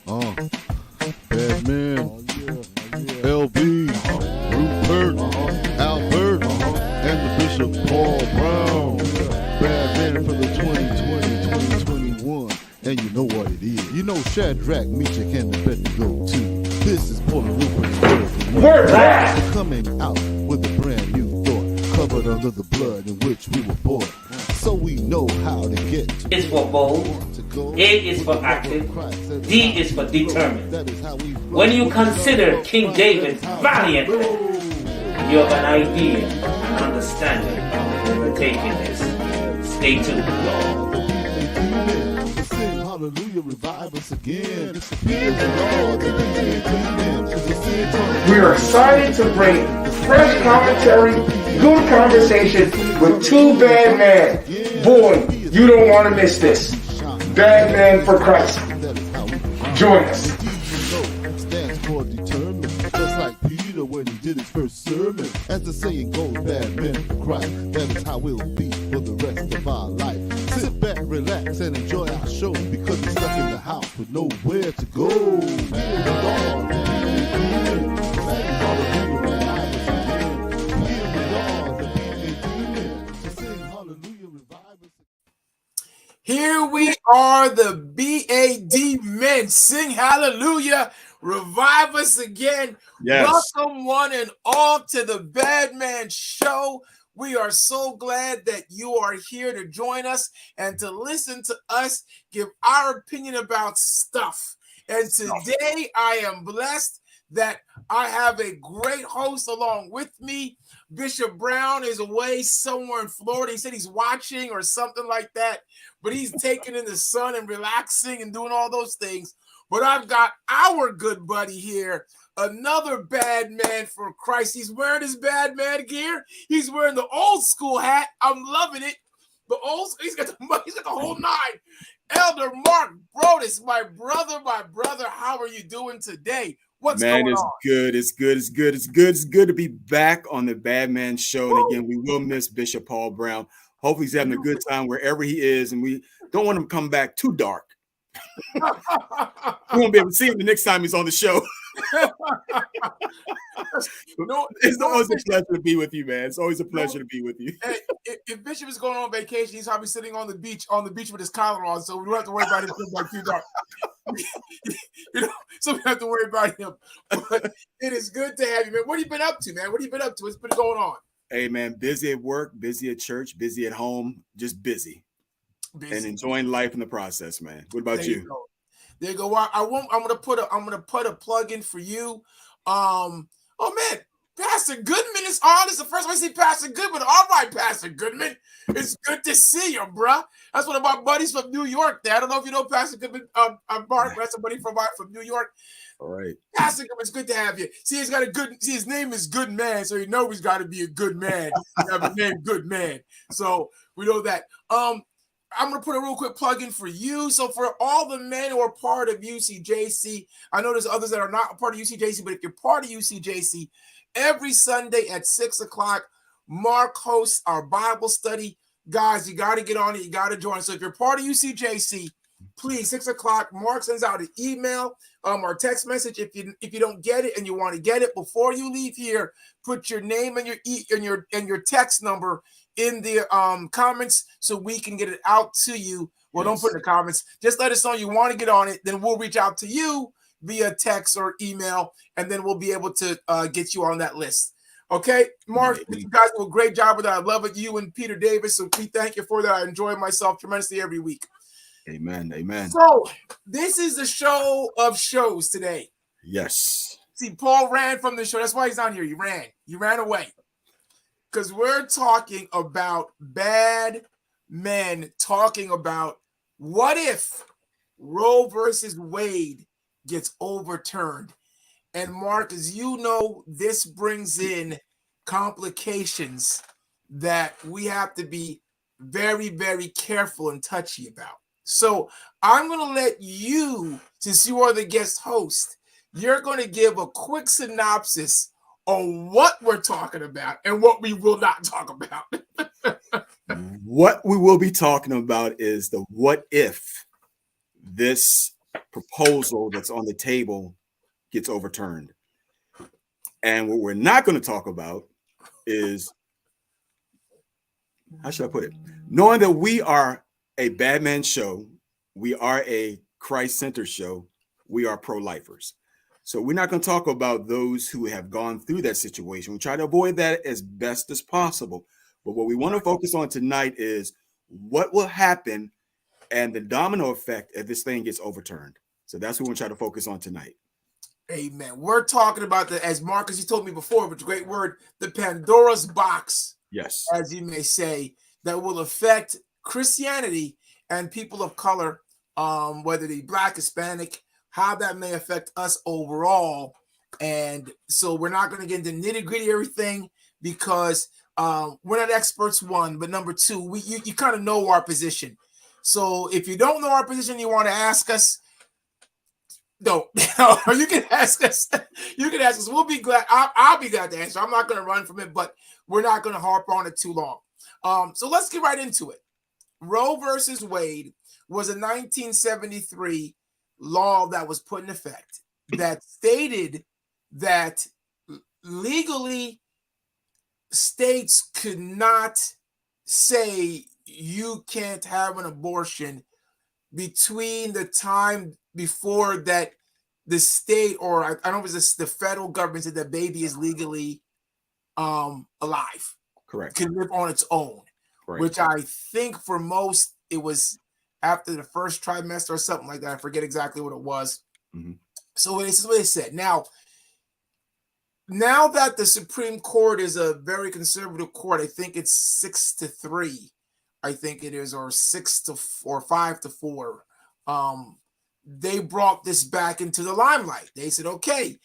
Badman, LB, Rupert, Albert, and the Bishop Paul Brown. Badman for the 2020-2021. And you know what it is. You know Shadrach, Meshach, and Abednego too. This is Paul and Rupert's Word. We're back! Coming out with a brand new thought, covered under the blood in which we were born. So we know how to get to. It's for bold. A is for active. D is for determined. When you consider King David valiantly, you have an idea and understanding of where we're taking this. Stay tuned. Hallelujah, revive us again. We are excited to bring fresh commentary, good conversation with two bad men. Boy, you don't want to miss this. Bad Man for Christ. Join us. Stands for determined, just like Peter when he did his first sermon. As the saying goes, bad men for Christ. That is how we'll be for the rest of our life. Sit back, relax, and enjoy our show because we're stuck in the house with nowhere to go. Here we are, the BADMEN. Sing hallelujah. Revive us again. Yes. Welcome one and all to the BADMEN Show. We are so glad that you are here to join us and to listen to us give our opinion about stuff. And today I am blessed that I have a great host along with me. Bishop Brown is away somewhere in Florida. He said he's watching or something like that, but he's taking in the sun and relaxing and doing all those things. But I've got our good buddy here, another bad man for Christ. He's wearing his bad man gear. He's wearing the old school hat. I'm loving it. He's got the whole nine. Elder Mark Brodus, my brother. How are you doing today? What's going on? It's good to be back on the BADMEN Show. And again, we will miss Bishop Paul Brown. Hopefully he's having a good time wherever he is, and we don't want him to come back too dark. We won't be able to see him the next time he's on the show. It's always a pleasure to be with you, man. It's always a pleasure to be with you. Hey, if Bishop is going on vacation, he's probably sitting on the beach with his collar on, so we don't have to worry about him coming back too dark. So we don't have to worry about him. But it is good to have you, man. What have you been up to, man? What have you been up to? What's been going on? Hey, man, busy at work, busy at church, busy at home, just busy. And enjoying life in the process, man. What about you? There you go. I'm gonna put a plug in for you. Oh man, Pastor Goodman is on. This is the first time I see Pastor Goodman. All right, Pastor Goodman. It's good to see you, bruh. That's one of my buddies from New York there. I don't know if you know Pastor Goodman. Mark, that's somebody from New York. All right. Pastor Goodman, it's good to have you. His name is Good Man, so you know he's got to be a good man. You have a name Good Man. So we know that. I'm going to put a real quick plug in for you. So for all the men who are part of UCJC, I know there's others that are not a part of UCJC, but if you're part of UCJC, every Sunday at 6 o'clock, Mark hosts our Bible study. Guys, you got to get on it. You got to join. So if you're part of UCJC, please, 6 o'clock, Mark sends out an email or text message. If you don't get it and you want to get it before you leave here, put your name and your text number in the comments so we can get it out to you. Well, Don't put in the comments. Just let us know you want to get on it. Then we'll reach out to you via text or email, and then we'll be able to get you on that list. Okay, Mark, you guys do a great job with that. I love it. You and Peter Davis, so we thank you for that. I enjoy myself tremendously every week. Amen. Amen. So this is the show of shows today. Yes. See, Paul ran from the show. That's why he's not here. He ran away. Because we're talking about bad men talking about what if Roe versus Wade gets overturned. And Mark, as you know, this brings in complications that we have to be very, very careful and touchy about. So I'm going to let you, since you are the guest host, you're going to give a quick synopsis on what we're talking about and what we will not talk about. What we will be talking about is the what if this proposal that's on the table gets overturned. And what we're not going to talk about is, how should I put it? Knowing that we are a BADMEN show, we are a Christ-centered show, we are pro-lifers. So we're not going to talk about those who have gone through that situation. We try to avoid that as best as possible. But what we want to focus on tonight is what will happen and the domino effect if this thing gets overturned. So that's what we're going to try to focus on tonight. Amen. We're talking about as Marcus, you told me before, but a great word, the Pandora's box. Yes. As you may say, that will affect Christianity and people of color, whether they Black, Hispanic, how that may affect us overall. And so we're not going to get into nitty-gritty everything because we're not experts, one, but number two, you kind of know our position. So if you don't know our position, you want to ask us, no, you can ask us. You can ask us. We'll be glad. I'll be glad to answer. I'm not going to run from it, but we're not going to harp on it too long. So let's get right into it. Roe versus Wade was a 1973 law that was put in effect that stated that legally states could not say you can't have an abortion between the time before that the state, or I don't know if it's the federal government, said the baby is legally alive. Correct. Can live on its own. Right. Which I think for most it was after the first trimester or something like that. I forget exactly what it was. Mm-hmm. So this is what they said. Now that the Supreme Court is a very conservative court, I think it's 6-3. I think it is, or 5-4. They brought this back into the limelight. They said, okay,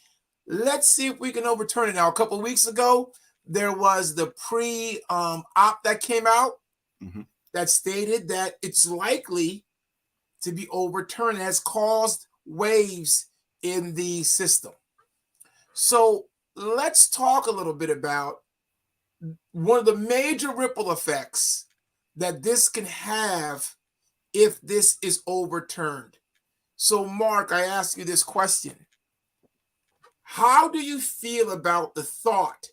let's see if we can overturn it. Now, a couple of weeks ago, there was the pre-op that came out that stated that it's likely to be overturned. It has caused waves in the system. So let's talk a little bit about one of the major ripple effects that this can have if this is overturned. So, Mark, I ask you this question. How do you feel about the thought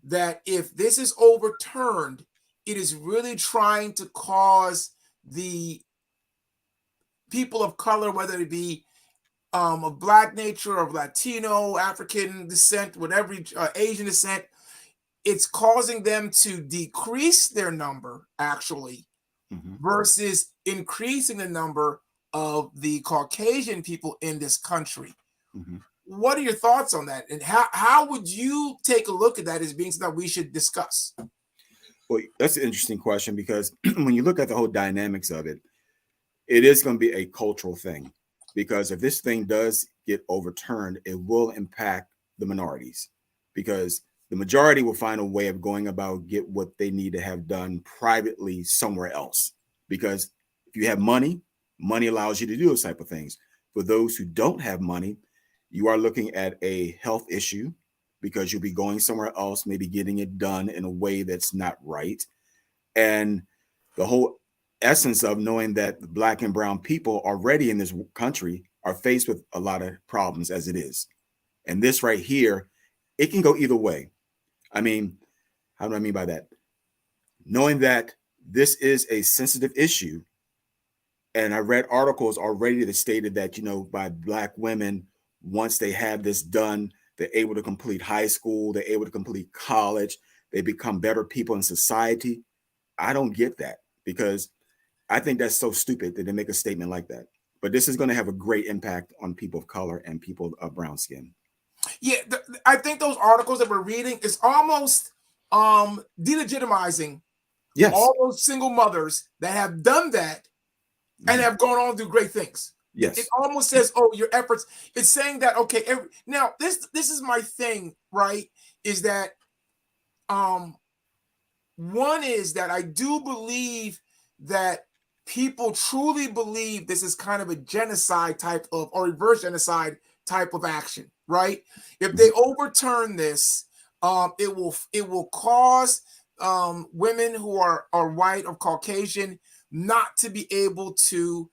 that if this is overturned, it is really trying to cause the people of color, whether it be of Black nature, of Latino, African descent, whatever, Asian descent, it's causing them to decrease their number, actually, versus increasing the number of the Caucasian people in this country. What are your thoughts on that? And how would you take a look at that as being something that we should discuss? Well, that's an interesting question because when you look at the whole dynamics of it, it is going to be a cultural thing. Because if this thing does get overturned, it will impact the minorities because the majority will find a way of going about get what they need to have done privately somewhere else. Because if you have money allows you to do those type of things. For those who don't have money, you are looking at a health issue because you'll be going somewhere else, maybe getting it done in a way that's not right. And the whole essence of knowing that Black and brown people already in this country are faced with a lot of problems as it is. And this right here, it can go either way. I mean, how do I mean by that? Knowing that this is a sensitive issue, and I read articles already that stated that, by Black women, once they have this done, they're able to complete high school, they're able to complete college, they become better people in society. I don't get that because I think that's so stupid that they make a statement like that. But this is going to have a great impact on people of color and people of brown skin. Yeah, I think those articles that we're reading is almost delegitimizing all those single mothers that have done that and have gone on to do great things. Yes. It almost says, oh, your efforts. It's saying that, okay, now this is my thing, right? Is that one is that I do believe that people truly believe this is kind of a genocide type of, or reverse genocide type of action, right? If they overturn this, it will cause women who are white or Caucasian not to be able to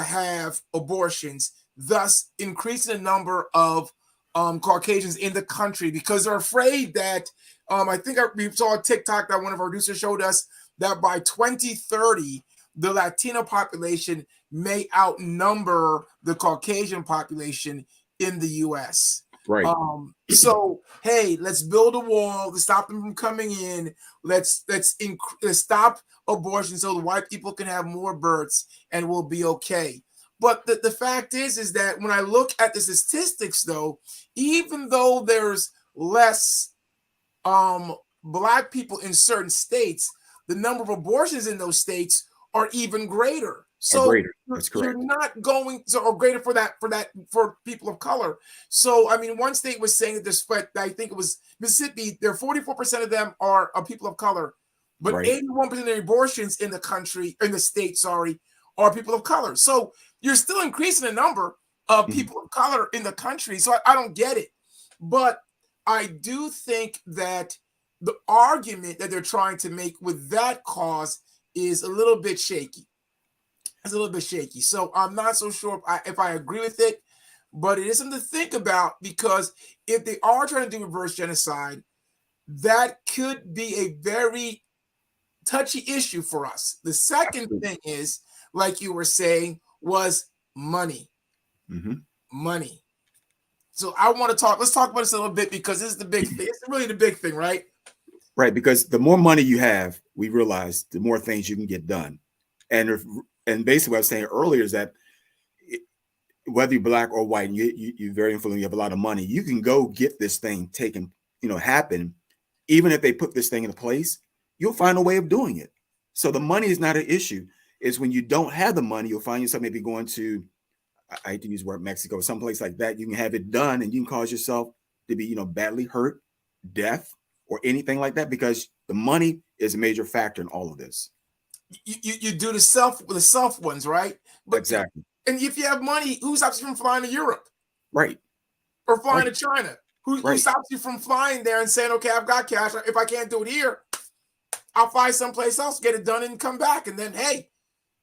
have abortions, thus increasing the number of Caucasians in the country because they're afraid that I think we saw a TikTok that one of our producers showed us that by 2030, the Latino population may outnumber the Caucasian population in the U.S. Right. So hey, let's build a wall to stop them from coming in. Let's stop abortion so the white people can have more births and we'll be okay. But the fact is that when I look at the statistics, though, even though there's less Black people in certain states, the number of abortions in those states are even greater. So That's correct. You're not going to, or greater for people of color. So I mean, one state was saying that there's, I think it was Mississippi, there 44% of them are people of color, but 81% of the abortions in the state, are people of color. So you're still increasing the number of people of color in the country. So I don't get it. But I do think that the argument that they're trying to make with that cause is a little bit shaky. It's a little bit shaky. So I'm not so sure if I agree with it, but it is something to think about, because if they are trying to do reverse genocide, that could be a very touchy issue for us. The second thing is, like you were saying, was money. Money. So I want to let's talk about this a little bit, because this is the big thing. It's really the big thing, right? Right, because the more money you have, we realize the more things you can get done. And basically what I was saying earlier is that whether you're Black or white, and you're very influential, you have a lot of money, you can go get this thing taken, happen. Even if they put this thing into place, you'll find a way of doing it. So the money is not an issue. It's when you don't have the money, you'll find yourself maybe going to, I hate to use the word Mexico, someplace like that. You can have it done and you can cause yourself to be, badly hurt, death, or anything like that, because the money is a major factor in all of this. You do the self ones, right? But exactly. And if you have money, who stops you from flying to Europe? Right. Or flying to China? Who stops you from flying there and saying, okay, I've got cash. If I can't do it here, I'll fly someplace else, get it done, and come back. And then, hey,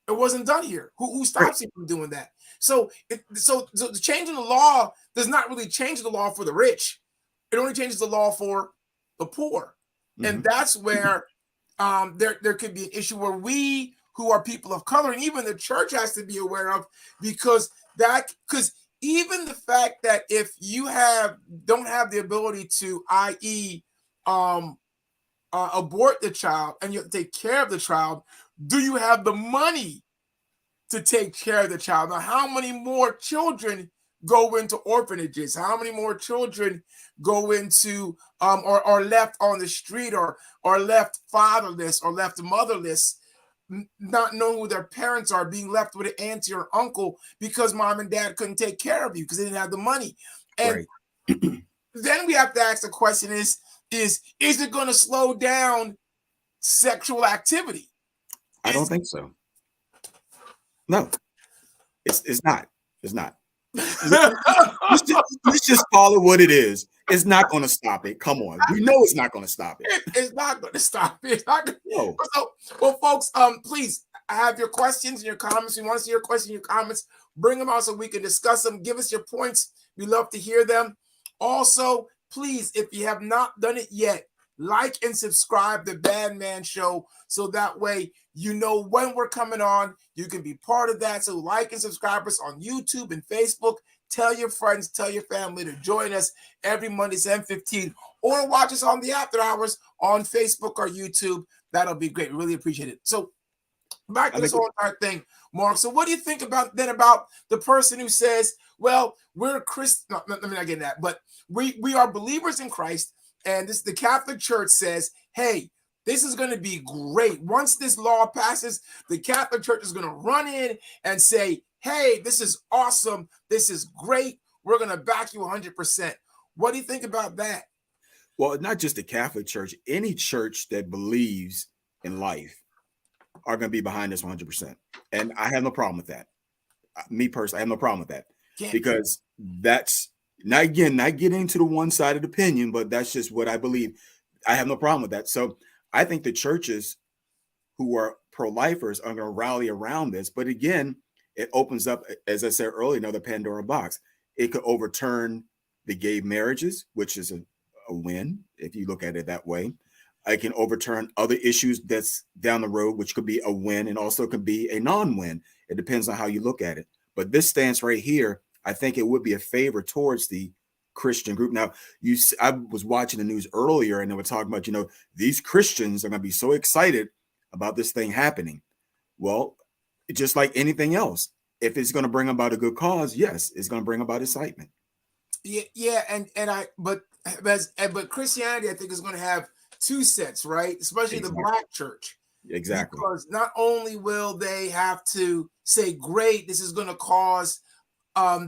it wasn't done here. Who stops you from doing that? So changing the law does not really change the law for the rich. It only changes the law for the poor. And that's where there could be an issue where we, who are people of color, and even the church has to be aware of, because even the fact that if you don't have the ability to, i.e., abort the child and you have to take care of the child, do you have the money to take care of the child? Now, how many more children go into orphanages? How many more children go into or left on the street or left fatherless or left motherless, not knowing who their parents are, being left with an auntie or uncle because mom and dad couldn't take care of you because they didn't have the money? And then we have to ask the question is it going to slow down sexual activity? I don't think so. No, it's not. It's not. Let's just call it what it is. It's not going to stop it. Come on, we know it's not going to stop it. It's not going to stop it. It's not gonna... No. Well, folks, please have your questions and your comments. We want to see your questions and your comments. Bring them out so we can discuss them. Give us your points. We love to hear them. Also, please, if you have not done it yet, like and subscribe to BADMEN Show, so that way you know when we're coming on. You can be part of that. So like and subscribe us on YouTube and Facebook. Tell your friends, tell your family to join us every Monday, 7:15, or watch us on the after hours on Facebook or YouTube. That'll be great. Really appreciate it. So back to this whole entire thing, Mark. So what do you think about the person who says, well, we're Christian? No, let me not get into that. But we are believers in Christ. And the Catholic Church says, hey, this is going to be great. Once this law passes, the Catholic Church is going to run in and say, hey, this is awesome. This is great. We're going to back you 100%. What do you think about that? Well, not just the Catholic Church. Any church that believes in life are going to be behind this 100%. And I have no problem with that. Me personally, I have no problem with that. Because that's not getting into the one-sided opinion, but that's just what I believe. I have no problem with that. So I think the churches who are pro-lifers are going to rally around this. But again, it opens up, as I said earlier, another Pandora box. It could overturn the gay marriages, which is a win if you look at it that way. I can overturn other issues that's down the road, which could be a win and also could be a non-win. It depends on how you look at it. But this stance right here, I think it would be a favor towards the Christian group. Now, I was watching the news earlier and they were talking about, these Christians are going to be so excited about this thing happening. Well, just like anything else, if it's going to bring about a good cause, yes, it's going to bring about excitement. Yeah, but Christianity, I think, is going to have two sets, right? Especially the Black church. Exactly. Because not only will they have to say, great, this is going to cause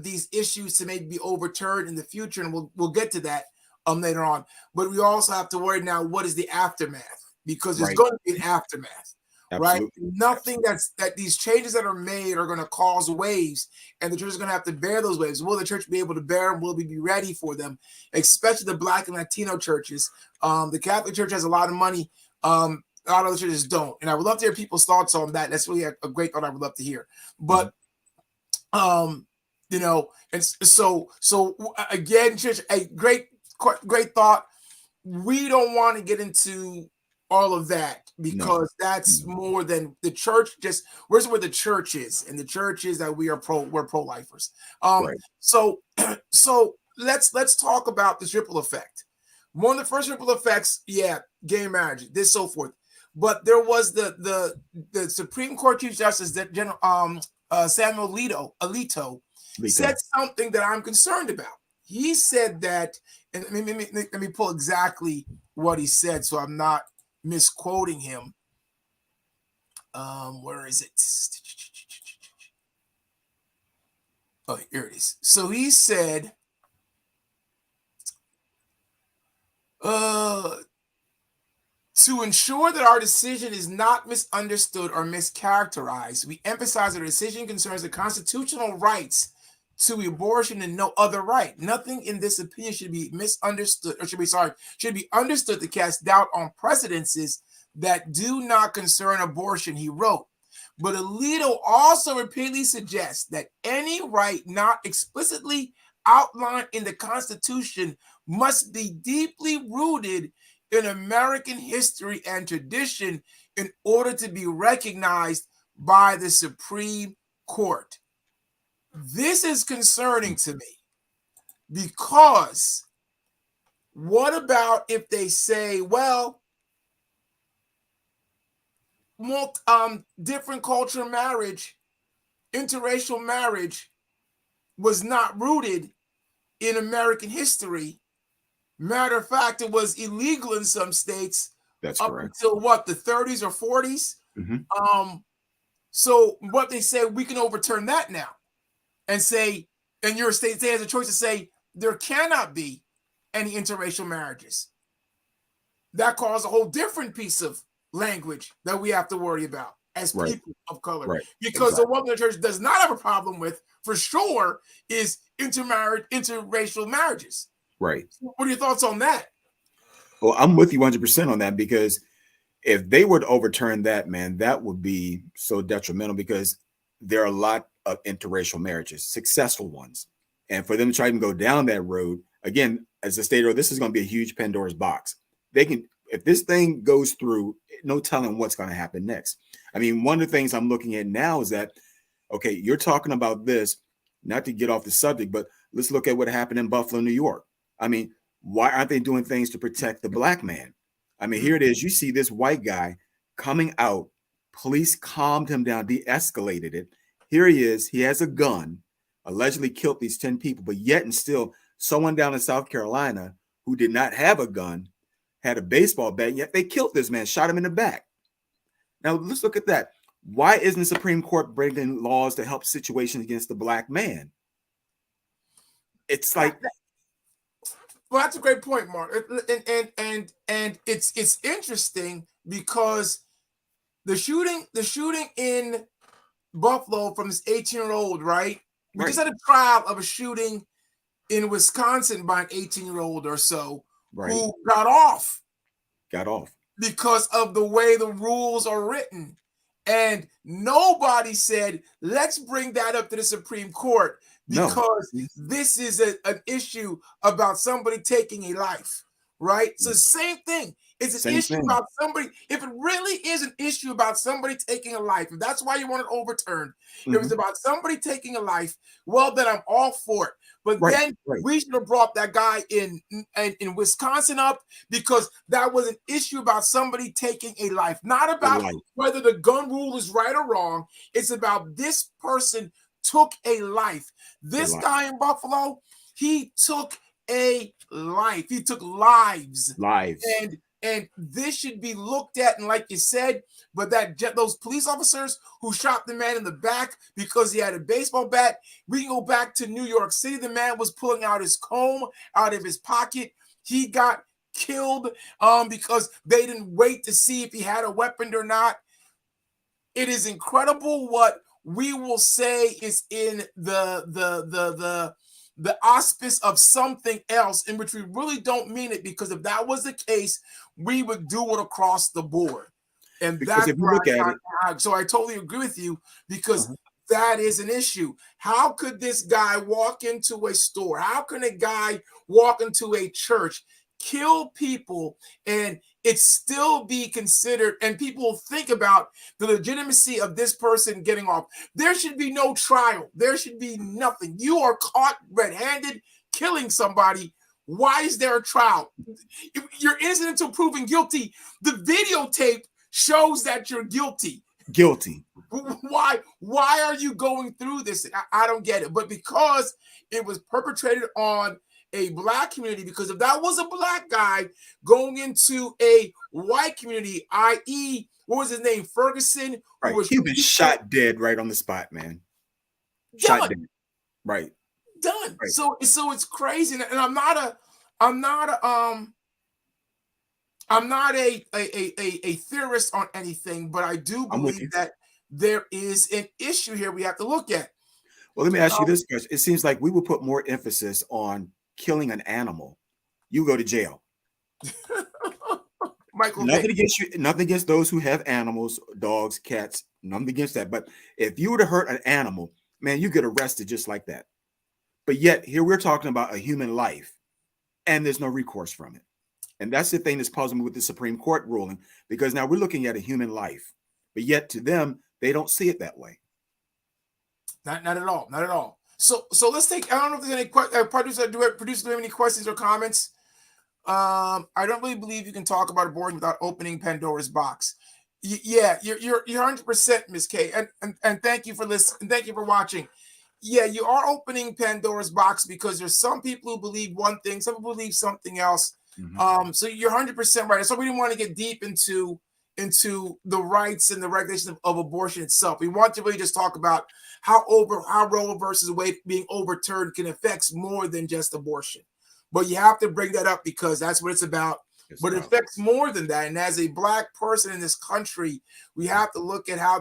these issues to maybe be overturned in the future, and we'll get to that later on. But we also have to worry now, what is the aftermath? Because there's going to be an aftermath. Absolutely. Right? Nothing that these changes that are made are going to cause waves, and the church is going to have to bear those waves. Will the church be able to bear them? Will we be ready for them? Especially the Black and Latino churches. The Catholic Church has a lot of money. A lot of other churches don't. And I would love to hear people's thoughts on that. That's really a great thought I would love to hear. But, and so again, church, a great thought. We don't want to get into all of that because that's more than the church. Just where's where the church is, and the church is that we're pro-lifers. Right. So let's talk about this ripple effect. One of the first ripple effects, gay marriage, this so forth. But there was the Supreme Court Chief Justice Samuel Alito said something that I'm concerned about. He said that, and let me pull exactly what he said so I'm not misquoting him. Where is it? Oh, here it is. So he said, to ensure that our decision is not misunderstood or mischaracterized, we emphasize that our decision concerns the constitutional rights to abortion and no other right. Nothing in this opinion should be misunderstood, or should be understood to cast doubt on precedences that do not concern abortion, he wrote. But Alito also repeatedly suggests that any right not explicitly outlined in the Constitution must be deeply rooted in American history and tradition in order to be recognized by the Supreme Court. This is concerning to me because what about if they say, well, different culture marriage, interracial marriage was not rooted in American history. Matter of fact, it was illegal in some states. That's up correct. Until what, the 30s or 40s? Mm-hmm. So what they say, we can overturn that now and say, and your state has a choice to say there cannot be any interracial marriages. That caused a whole different piece of language that we have to worry about as people of color. Right. Because the one the church does not have a problem with, for sure, is interracial marriages. Right. What are your thoughts on that? Well, I'm with you 100% on that, because if they were to overturn that, man, that would be so detrimental, because there are a lot of interracial marriages, successful ones. And for them to try to go down that road, again, as a state, this is going to be a huge Pandora's box. They can, if this thing goes through, no telling what's going to happen next. I mean, one of the things I'm looking at now is that, okay, you're talking about this, not to get off the subject, but let's look at what happened in Buffalo, New York. I mean, why aren't they doing things to protect the black man? I mean, here it is. You see this white guy coming out. Police calmed him down, de-escalated it. Here he is. He has a gun, allegedly killed these 10 people, but yet and still someone down in South Carolina who did not have a gun had a baseball bat, yet they killed this man, shot him in the back. Now, let's look at that. Why isn't the Supreme Court breaking laws to help situations against the black man? It's like... Well, that's a great point, Mark. And it's interesting because the shooting in Buffalo from this 18-year-old, right? We just had a trial of a shooting in Wisconsin by an 18-year-old or so who got off. Got off. Because of the way the rules are written. And nobody said, let's bring that up to the Supreme Court because this is an issue about somebody taking a life, right? So same thing. It's an issue about somebody. If it really is an issue about somebody taking a life, and that's why you want it overturned. If it's about somebody taking a life, well, then I'm all for it. But then we should have brought that guy in Wisconsin up because that was an issue about somebody taking a life, not about whether the gun rule is right or wrong. It's about this person took a life. This guy in Buffalo, he took a life. He took lives. And this should be looked at, and like you said, but those police officers who shot the man in the back because he had a baseball bat, we can go back to New York City. The man was pulling out his comb out of his pocket. He got killed because they didn't wait to see if he had a weapon or not. It is incredible what we will say is in the auspice of something else in which we really don't mean it, because if that was the case, we would do it across the board. And that's if you look at it. So I totally agree with you, because that is an issue. How could this guy walk into a store? How can a guy walk into a church, kill people, and it still be considered, and people think about the legitimacy of this person getting off? There should be no trial. There should be nothing. You are caught red-handed killing somebody. Why is there a trial? You're innocent until proven guilty. The videotape shows that you're guilty. Why are you going through this? I don't get it. But because it was perpetrated on a black community, because if that was a black guy going into a white community, i.e., what was his name, Ferguson? He was shot dead right on the spot, man. Shot dead. Right. Done. Right. So it's crazy, and I'm not a theorist on anything, but I do believe that there is an issue here we have to look at. Well, let me ask you this question. It seems like we will put more emphasis on killing an animal. You go to jail. Michael, nothing against you, nothing against those who have animals, dogs, cats, nothing against that. But if you were to hurt an animal, man, you get arrested just like that. But yet here we're talking about a human life, and there's no recourse from it. And that's the thing that's puzzling me with the Supreme Court ruling, because now we're looking at a human life, but yet to them, they don't see it that way. Not at all. Not at all. So let's take, I don't know if there's any producers do have any questions or comments. I don't really believe you can talk about abortion without opening Pandora's box. Yeah, you're 100%, Ms. K. And thank you for listening. Thank you for watching. Yeah, you are opening Pandora's box, because there's some people who believe one thing, some people believe something else. So you're 100% right. So we didn't want to get deep into the rights and the regulations of abortion itself. We want to really just talk about how Roe versus Wade being overturned can affect more than just abortion. But you have to bring that up because that's what it's about. But it affects more than that. And as a black person in this country, we have to look at how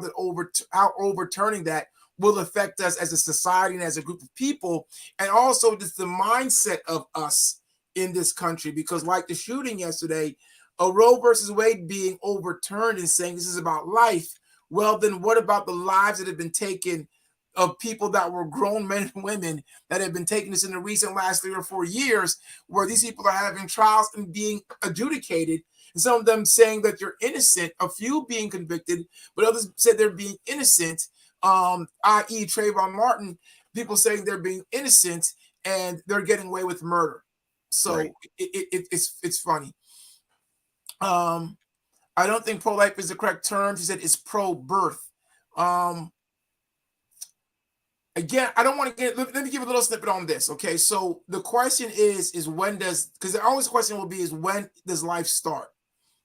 overturning that will affect us as a society and as a group of people, and also just the mindset of us in this country. Because like the shooting yesterday, a Roe versus Wade being overturned and saying this is about life, well, then what about the lives that have been taken of people that were grown men and women that have been taking this in the recent last 3 or 4 years, where these people are having trials and being adjudicated, and some of them saying that you're innocent, a few being convicted, but others said they're being innocent, i.e. Trayvon Martin, people saying they're being innocent and they're getting away with murder. So it's funny. I don't think pro-life is the correct term. She said it's pro-birth. Again, I don't want to get, let me give a little snippet on this. Okay. So the question is when does, because the always question will be is when does life start?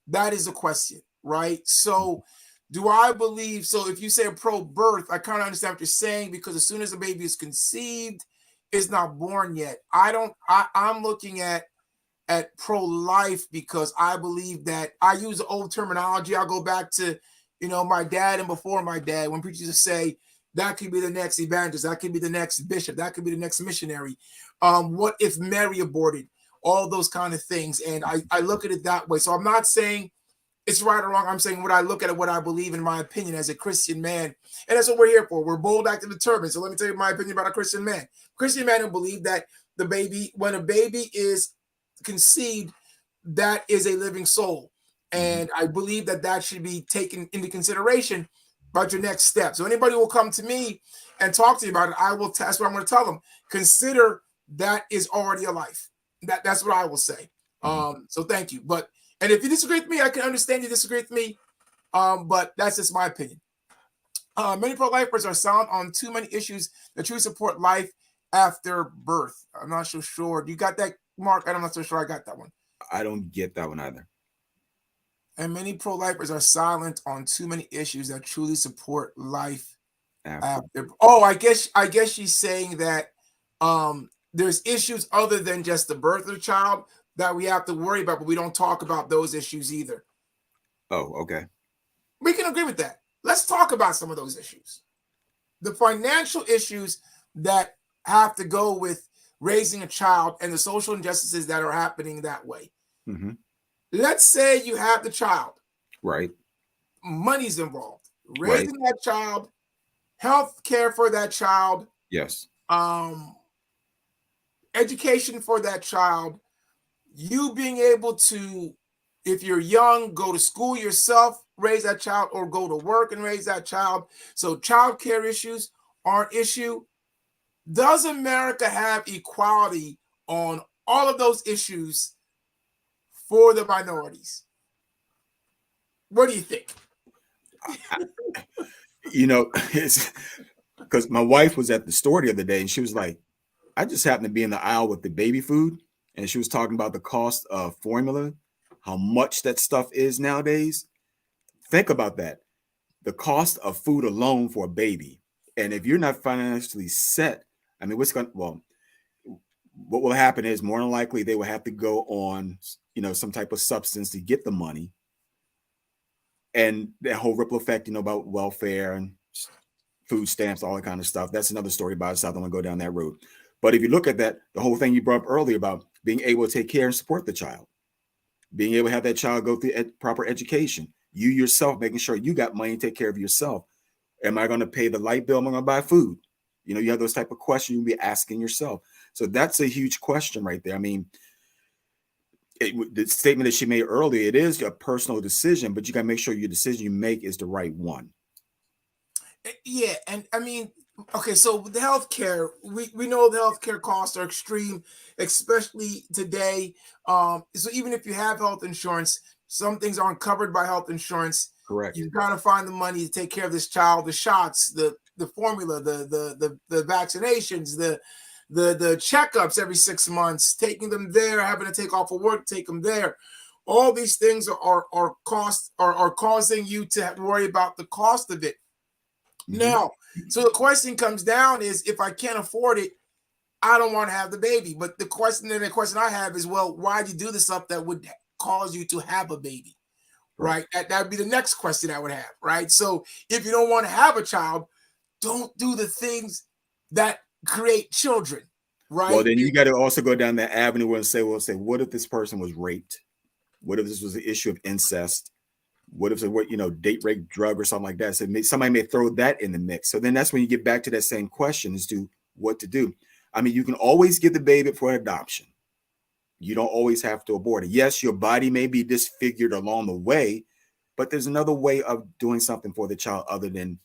That is the question, right? So do I believe, so if you say pro-birth, I kind of understand what you're saying, because as soon as the baby is conceived, it's not born yet. I'm looking at pro-life, because I believe that I use the old terminology. I'll go back to, my dad and before my dad, when preachers used to say, that could be the next evangelist, that could be the next bishop, that could be the next missionary. What if Mary aborted? All those kind of things. And I look at it that way. So I'm not saying it's right or wrong. I'm saying what I look at it, what I believe in my opinion as a Christian man. And that's what we're here for. We're bold, active, determined. So let me tell you my opinion about a Christian man. Christian man who believe that when a baby is conceived, that is a living soul. And I believe that should be taken into consideration about your next step. So anybody who will come to me and talk to you about it, that's what I'm going to tell them. Consider that is already a life. That's what I will say. So thank you. And if you disagree with me, I can understand you disagree with me. But that's just my opinion. Many pro-lifers are silent on too many issues that truly support life after birth. I'm not so sure. You got that, Mark? I'm not so sure I got that one. I don't get that one either. And many pro-lifers are silent on too many issues that truly support life after. Oh, I guess she's saying that there's issues other than just the birth of the child that we have to worry about, but we don't talk about those issues either. Oh, okay. We can agree with that. Let's talk about some of those issues. The financial issues that have to go with raising a child and the social injustices that are happening that way. Mm-hmm. Let's say you have the child. Right. Money's involved. Raising that child, health care for that child. Yes. Education for that child. You being able to, if you're young, go to school yourself, raise that child, or go to work and raise that child. So child care issues are an issue. Does America have equality on all of those issues for the minorities? What do you think? It's because my wife was at the store the other day and she was like, I just happened to be in the aisle with the baby food. And she was talking about the cost of formula, how much that stuff is nowadays. Think about that. The cost of food alone for a baby. And if you're not financially set, I mean, what will happen is more than likely they will have to go on, some type of substance to get the money. And that whole ripple effect, about welfare and food stamps, all that kind of stuff. That's another story by itself. I don't want to go down that road. But if you look at that, the whole thing you brought up earlier about being able to take care and support the child, being able to have that child go through proper education, you yourself making sure you got money to take care of yourself. Am I going to pay the light bill? Am I going to buy food? You have those type of questions you'll be asking yourself. So that's a huge question right there. I mean, the statement that she made earlier, it is a personal decision, but you got to make sure your decision you make is the right one. Yeah. And I mean, okay, so the healthcare, we know the healthcare costs are extreme, especially today. So even if you have health insurance, some things aren't covered by health insurance. Correct. You've got to find the money to take care of this child, the shots, the formula, the vaccinations, the checkups every 6 months, taking them there, having to take off of work, take them there. All these things are causing you to worry about the cost of it. Mm-hmm. Now, so the question comes down is, if I can't afford it, I don't want to have the baby. But the question I have is, well, why'd you do the stuff that would cause you to have a baby? Right? That would be the next question I would have, right? So if you don't want to have a child, don't do the things that create children, right? Well, then you got to also go down that avenue and say, what if this person was raped? What if this was an issue of incest? What if it date rape, drug, or something like that? So somebody may throw that in the mix. So then that's when you get back to that same question as to what to do. I mean, you can always give the baby for adoption. You don't always have to abort it. Yes, your body may be disfigured along the way, but there's another way of doing something for the child other than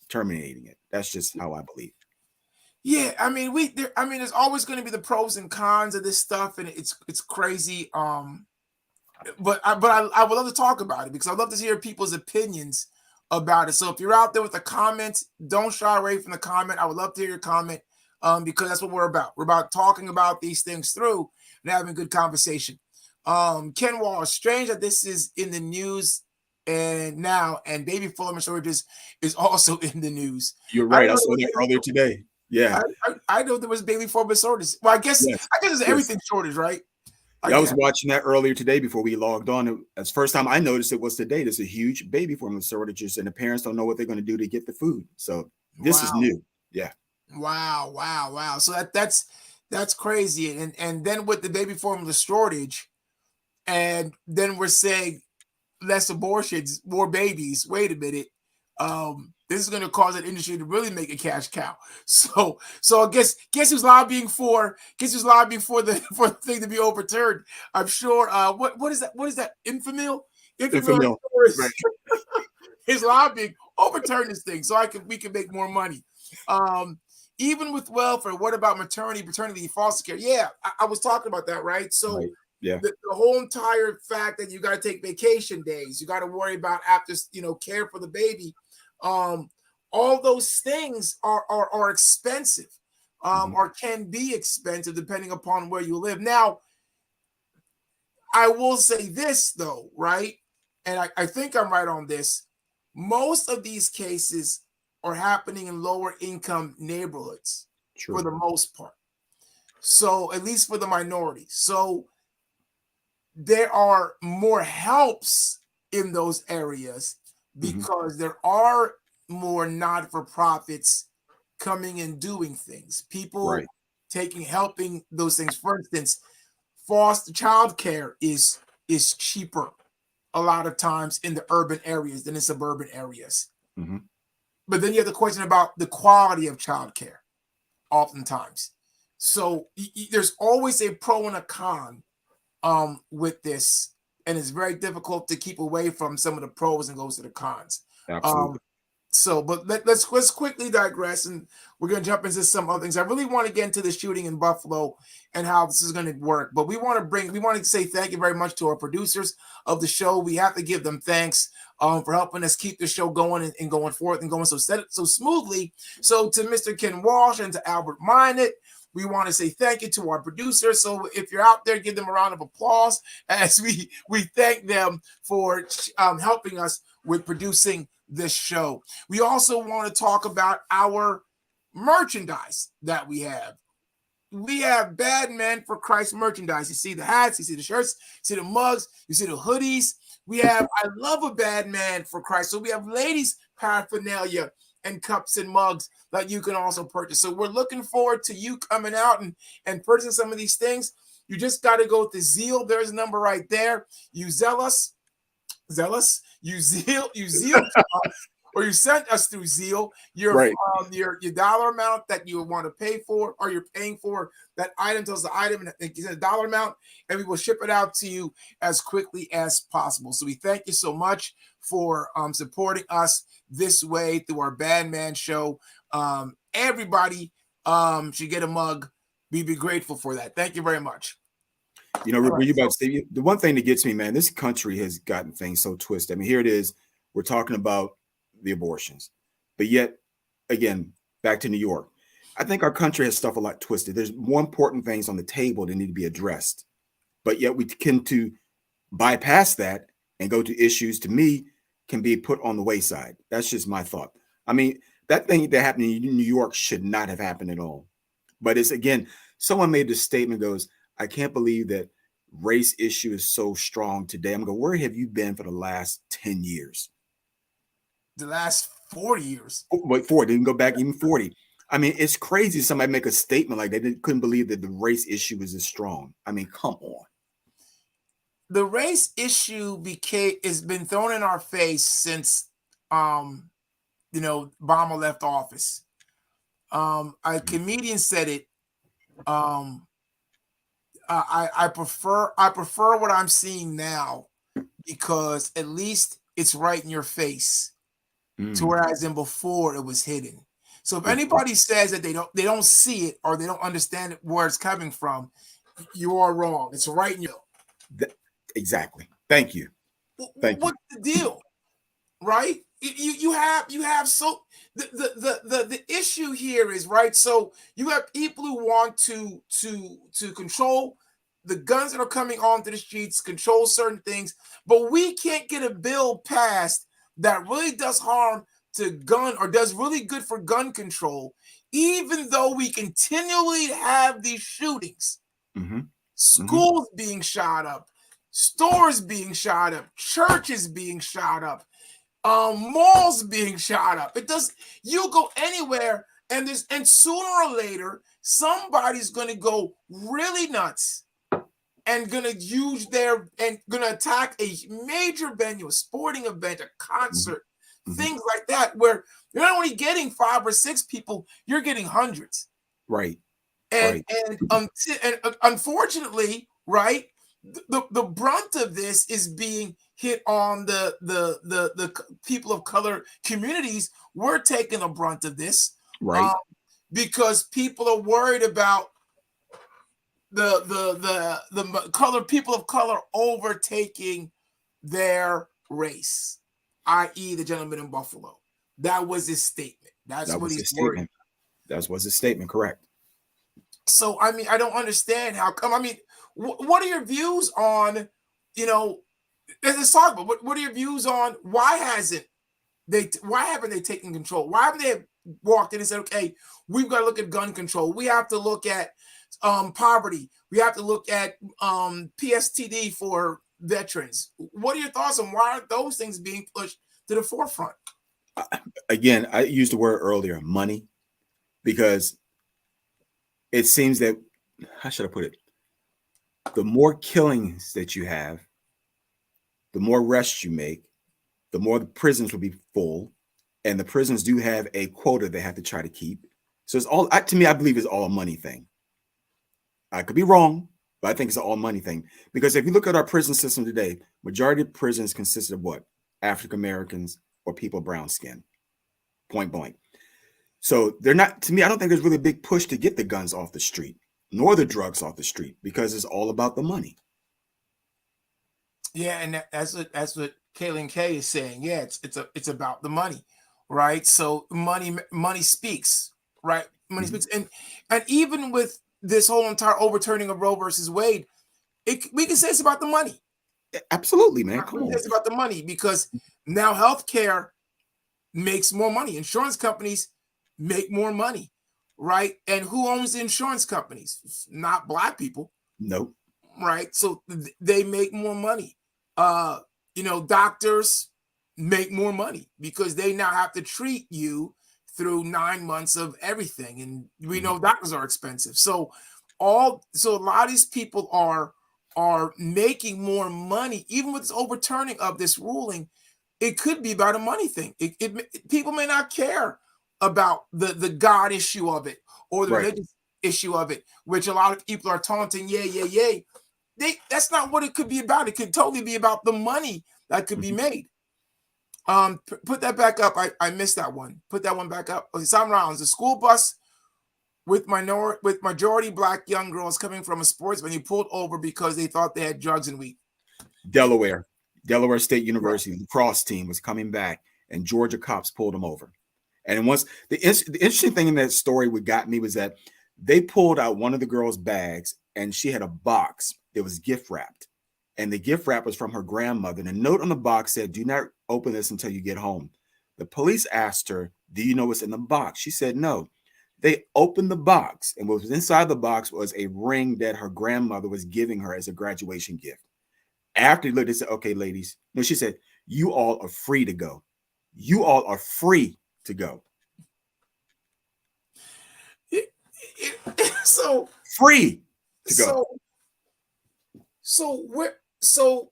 terminating it. That's just how I believe. Yeah, I mean, there's always going to be the pros and cons of this stuff, and it's crazy. But I would love to talk about it because I'd love to hear people's opinions about it. So if you're out there with a comment, don't shy away from the comment. I would love to hear your comment because that's what we're about. We're about talking about these things through and having good conversation. Ken Wall, strange that this is in the news and baby formula shortages is also in the news. You're right. I saw that earlier today. Yeah, I know there was baby formula shortages. Well, I guess there's everything shortage, right? I was watching that earlier today before we logged on. That's the first time I noticed it was today. There's a huge baby formula shortages, and the parents don't know what they're going to do to get the food. So this is new. Yeah. Wow. So that's crazy. And then with the baby formula shortage, and then we're saying less abortions, more babies. Wait a minute. This is going to cause an industry to really make a cash cow. So I guess who's lobbying for the thing to be overturned? I'm sure. What is that? What is that? Infamil? Infamil. Right. His lobbying overturn this thing so we can make more money. Even with welfare, what about maternity, paternity, foster care? Yeah, I was talking about that, right? So right. Yeah. The whole entire fact that you got to take vacation days, you got to worry about after, care for the baby. All those things are expensive, or can be expensive depending upon where you live. Now, I will say this though, right? And I think I'm right on this. Most of these cases are happening in lower income neighborhoods. True. For the most part. So at least for the minority. So there are more helps in those areas because there are more not-for-profits coming and doing things. People helping those things. For instance, foster child care is cheaper a lot of times in the urban areas than in suburban areas. But then you have the question about the quality of child care oftentimes. So there's always a pro and a con with this, and it's very difficult to keep away from some of the pros and go to the cons. Absolutely. But let's quickly digress, and we're going to jump into some other things. I really want to get into the shooting in Buffalo and how this is going to work. But we want to say thank you very much to our producers of the show. We have to give them thanks for helping us keep the show going and going forth and going so smoothly. So to Mr. Ken Walsh and to Albert Minot, we want to say thank you to our producers. So if you're out there, give them a round of applause as we thank them for helping us with producing this show. We also want to talk about our merchandise that we have. We have Bad Men for Christ merchandise. You see the hats, you see the shirts, you see the mugs, you see the hoodies. We have I Love a Bad Man for Christ. So we have ladies paraphernalia and cups and mugs that you can also purchase. So we're looking forward to you coming out and purchasing some of these things. You just got to go to Zeal. There's a number right there. You zealous, you zeal, or you sent us through Zeal your dollar amount that you want to pay for, or you're paying for that item, tells the item and you send a dollar amount, and we will ship it out to you as quickly as possible. So we thank you so much for supporting us this way through our BADMEN Show. Everybody should get a mug. We'd be grateful for that. Thank you very much. You know, were you about to say, the one thing that gets me, man, this country has gotten things so twisted. I mean, here it is. We're talking about the abortions, but yet, again, back to New York. I think our country has stuff a lot twisted. There's more important things on the table that need to be addressed, but yet we tend to bypass that and go to issues, to me, can be put on the wayside. That's just my thought. I mean, that thing that happened in New York should not have happened at all. But it's, again, someone made this statement, goes, I can't believe that race issue is so strong today. I'm going, where have you been for the last 10 years? The last 40 years. Oh, wait, 40. Didn't go back even 40. I mean, it's crazy somebody make a statement like that. They couldn't believe that the race issue is as strong. I mean, come on. The race issue has been thrown in our face since Obama left office. A comedian said it. I prefer what I'm seeing now because at least it's right in your face. To whereas in before it was hidden. So if anybody says that they don't see it or they don't understand where it's coming from, you are wrong. It's right in your exactly. Thank you. Thank you. What's the deal? Right? You have so the issue here is, right, so you have people who want to control the guns that are coming onto the streets, control certain things, but we can't get a bill passed that really does harm to gun or does really good for gun control, even though we continually have these shootings, schools being shot up, stores being shot up, churches being shot up, malls being shot up. You go anywhere and sooner or later somebody's going to go really nuts and gonna use their and gonna attack a major venue, a sporting event, a concert, things like that, where you're not only getting 5 or 6 people, you're getting hundreds. Right. And unfortunately, right, the brunt of this is being hit on the people of color communities. We're taking the brunt of this, right, because people are worried about the color people of color overtaking their race, i.e., the gentleman in Buffalo. That was his statement. That what he's worried about. That was his statement, correct. So, I mean, I don't understand how come. I mean, what are your views on, let's talk about what are your views on why haven't they taken control? Why haven't they walked in and said, okay, we've got to look at gun control. We have to look at poverty. We have to look at PSTD for veterans. What are your thoughts on why aren't those things being pushed to the forefront? Again, I used the word earlier, money, because it seems that, how should I put it? The more killings that you have, the more arrests you make, the more the prisons will be full, and the prisons do have a quota they have to try to keep. So it's all, to me, I believe it's all a money thing. I could be wrong, but I think it's an all money thing. Because if you look at our prison system today, majority of prisons consist of what? African Americans or people brown skin, point blank. So they're not, to me, I don't think there's really a big push to get the guns off the street, nor the drugs off the street, because it's all about the money. Yeah, and that's what Kaylin K is saying. Yeah, it's about the money, right? So money speaks, right? Money speaks, and even with this whole entire overturning of Roe versus Wade, we can say it's about the money. Absolutely, man. Come on. It's about the money, because now healthcare makes more money. Insurance companies make more money, right? And who owns the insurance companies? It's not Black people. Nope. Right. So they make more money. Doctors make more money because they now have to treat you through 9 months of everything. And we know doctors are expensive. So a lot of these people are making more money, even with this overturning of this ruling. It could be about a money thing. People may not care about the God issue of it or the religious issue of it, which a lot of people are taunting. Yay. That's not what it could be about. It could totally be about the money that could be made. Put that back up. I missed that one. Put that one back up. Okay, Simon Rollins, the school bus with majority Black young girls coming from a sports venue pulled over because they thought they had drugs and weed. Delaware State University, the cross team was coming back, and Georgia cops pulled them over. And once the interesting thing in that story what got me was that they pulled out one of the girls' bags, and she had a box that was gift wrapped, and the gift wrap was from her grandmother. And a note on the box said, "Do not open this until you get home." The police asked her, "Do you know what's in the box?" She said, "No." They opened the box, and what was inside the box was a ring that her grandmother was giving her as a graduation gift. After they looked, they said, "Okay, ladies." No, she said, "You all are free to go. You all are free to go." So free to go. So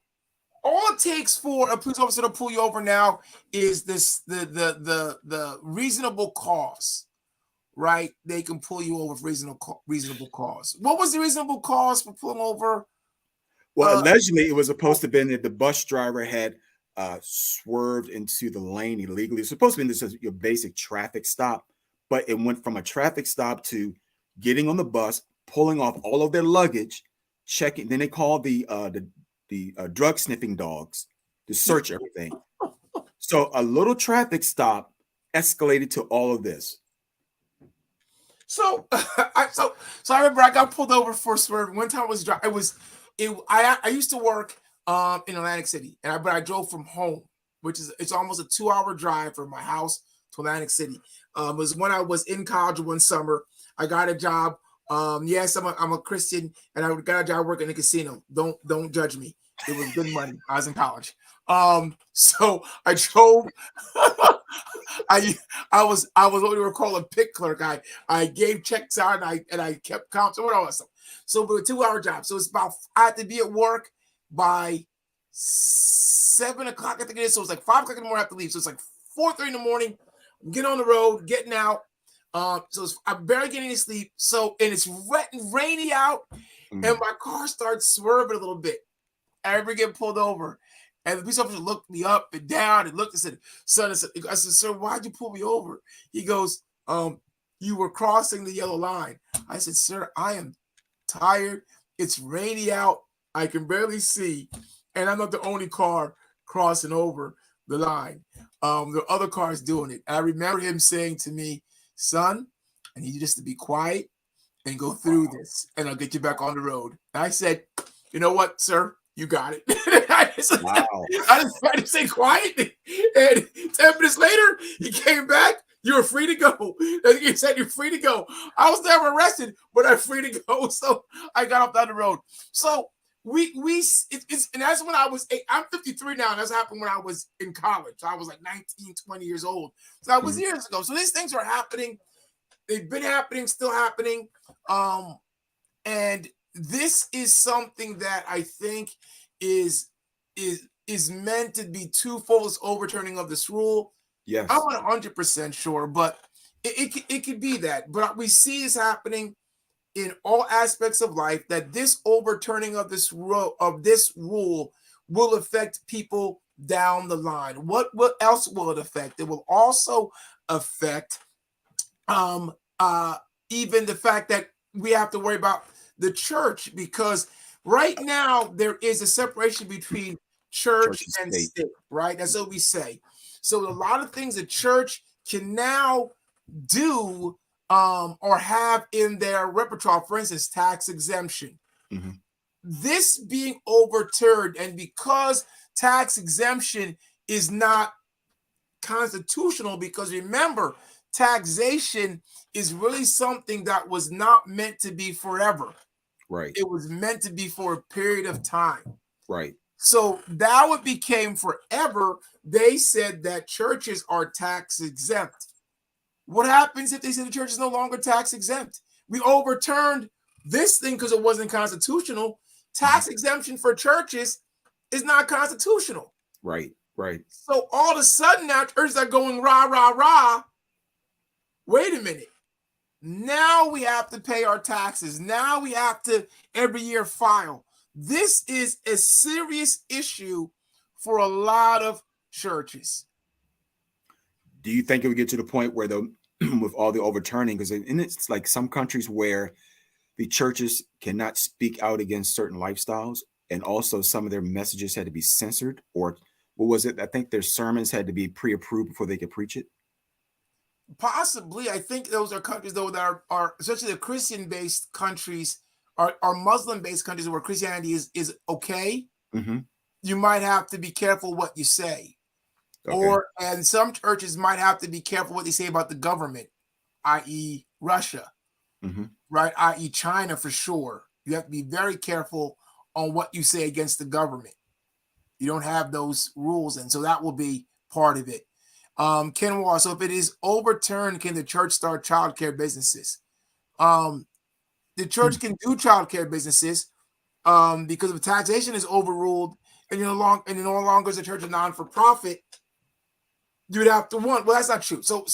all it takes for a police officer to pull you over now is the reasonable cause, right? They can pull you over for reasonable cause. What was the reasonable cause for pulling over? Well, allegedly, it was supposed to have been that the bus driver had swerved into the lane illegally. It's supposed to be this is your basic traffic stop, but it went from a traffic stop to getting on the bus, pulling off all of their luggage, checking. Then they called the drug sniffing dogs to search everything. So a little traffic stop escalated to all of this. So I remember I got pulled over for swerving. One time I used to work in Atlantic City, but I drove from home, it's almost a 2-hour drive from my house to Atlantic City. It was when I was in college one summer. I got a job. Yes, I'm a Christian, and I got a job working in a casino. Don't judge me. It was good money. I was in college. So I drove. was what we were called a pick clerk. I gave checks out and I kept comps and all that stuff. So, but a 2-hour job. So it's about, I had to be at work by 7 o'clock, I think it is. So it's like 5 o'clock in the morning I have to leave. So it's like 4:30 in the morning. I'm getting on the road, getting out. I'm barely getting any sleep. So, and it's rainy out, and my car starts swerving a little bit. I ever get pulled over, and the police officer looked me up and down and looked and said, "Son," I said, "Sir, why'd you pull me over?" He goes, "You were crossing the yellow line." I said, "Sir, I am tired. It's rainy out. I can barely see, and I'm not the only car crossing over the line. There are other cars doing it." I remember him saying to me, "Son, I need you just to be quiet and go through this, and I'll get you back on the road." And I said, "You know what, sir? You got it." I just say quiet. And 10 minutes later, he came back. "You're free to go." He said, "You're free to go." I was never arrested, but I'm free to go. So I got off down the road. So and that's when I was I'm 53 now, and that's happened when I was in college. I was like 19, 20 years old. So that was years ago. So these things are happening. They've been happening, still happening. And this is something that I think is meant to be twofold, this overturning of this rule. Yes. I'm not 100% sure, but it could be that. But we see this happening in all aspects of life, that this overturning of this rule will affect people down the line. What else will it affect? It will also affect even the fact that we have to worry about the church, because right now there is a separation between church and state, right? That's what we say. So a lot of things the church can now do or have in their repertoire, for instance, tax exemption. This being overturned, and because tax exemption is not constitutional, because remember, taxation is really something that was not meant to be forever. Right. It was meant to be for a period of time. Right. So now it became forever. They said that churches are tax exempt. What happens if they say the church is no longer tax exempt? We overturned this thing because it wasn't constitutional. Tax exemption for churches is not constitutional. Right, right. So all of a sudden now churches are going rah, rah, rah. Wait a minute. Now we have to pay our taxes. Now we have to every year file. This is a serious issue for a lot of churches. Do you think it would get to the point where with all the overturning, because it's like some countries where the churches cannot speak out against certain lifestyles, and also some of their messages had to be censored, or what was it? I think their sermons had to be pre-approved before they could preach it. Possibly. I think those are countries, though, that are especially the Christian-based countries, are Muslim-based countries where Christianity is okay. You might have to be careful what you say. Okay. And some churches might have to be careful what they say about the government, i.e. Russia, right? I.e. China, for sure. You have to be very careful on what you say against the government. You don't have those rules, and so that will be part of it. Ken Wall, so if it is overturned, can the church start childcare businesses? The church can do childcare businesses because if taxation is overruled and no longer is a church a non-for-profit, you would have to well, that's not true. So